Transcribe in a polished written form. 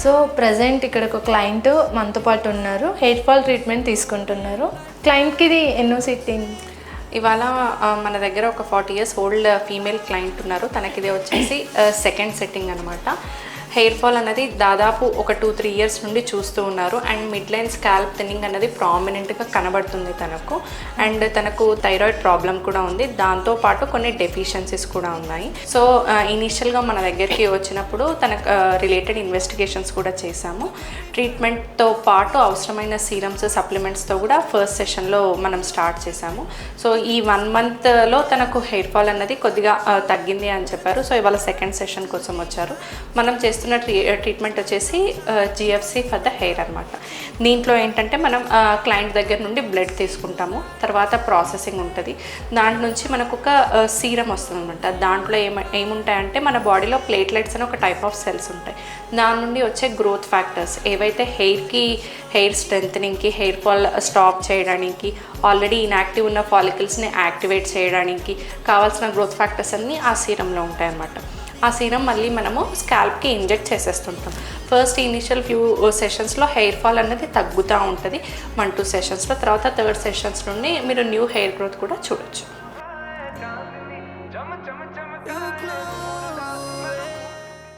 So present ఇక్కడ ఒక client మనతో పాటు ఉన్నారు, హెయిర్ ఫాల్ ట్రీట్మెంట్ తీసుకుంటున్నారు. క్లయింట్కి ఇది ఎన్నో సిట్టింగ్? ఇవాళ మన దగ్గర ఒక 40 years ఓల్డ్ ఫీమేల్ క్లయింట్ ఉన్నారు. తనకి ఇది వచ్చేసి సెకండ్ సెట్టింగ్ అనమాట. హెయిర్ ఫాల్ అనేది దాదాపు ఒక 2-3 years నుండి చూస్తూ ఉన్నారు. And mid line scalp thinning అనేది ప్రామినెంట్గా కనబడుతుంది తనకు. అండ్ తనకు థైరాయిడ్ ప్రాబ్లం కూడా ఉంది, దాంతోపాటు కొన్ని డెఫిషియన్సీస్ కూడా ఉన్నాయి. సో ఇనీషియల్గా మన దగ్గరికి వచ్చినప్పుడు తనకు రిలేటెడ్ ఇన్వెస్టిగేషన్స్ కూడా చేశాము. ట్రీట్మెంట్తో పాటు అవసరమైన సీరమ్స్ సప్లిమెంట్స్తో కూడా ఫస్ట్ సెషన్లో మనం స్టార్ట్ చేశాము. సో ఈ 1 monthలో తనకు హెయిర్ ఫాల్ అన్నది కొద్దిగా తగ్గింది అని చెప్పారు. సో ఇవాళ సెకండ్ సెషన్ కోసం వచ్చారు. మనం చేస్తున్న ట్రీట్మెంట్ వచ్చేసి జిఎఫ్సి ఫర్ ద హెయిర్ అనమాట. దీంట్లో ఏంటంటే మనం క్లయింట్ దగ్గర నుండి బ్లడ్ తీసుకుంటాము, తర్వాత ప్రాసెసింగ్ ఉంటుంది. దాంట్లో నుంచి మనకు ఒక సీరం వస్తుంది అనమాట. దాంట్లో ఏముంటాయంటే మన బాడీలో ప్లేట్లెట్స్ అని ఒక టైప్ ఆఫ్ సెల్స్ ఉంటాయి. దాని నుండి వచ్చే గ్రోత్ ఫ్యాక్టర్స్ ఏవైతే హెయిర్ స్ట్రెంథనింగ్కి, హెయిర్ ఫాల్ స్టాప్ చేయడానికి, ఆల్రెడీ ఇన్యాక్టివ్ ఉన్న ఫాలికల్స్ని యాక్టివేట్ చేయడానికి కావాల్సిన గ్రోత్ ఫ్యాక్టర్స్ అన్నీ ఆ సీరంలో ఉంటాయన్నమాట. ఆ సీరం మళ్ళీ మనము స్కాల్ప్కి ఇంజెక్ట్ చేసేస్తుంటాం. ఫస్ట్ ఇనిషియల్ ఫ్యూ సెషన్స్లో హెయిర్ ఫాల్ అనేది తగ్గుతూ ఉంటుంది 1-2 సెషన్స్లో. తర్వాత 3rd సెషన్స్ నుండి మీరు న్యూ హెయిర్ గ్రోత్ కూడా చూడొచ్చు.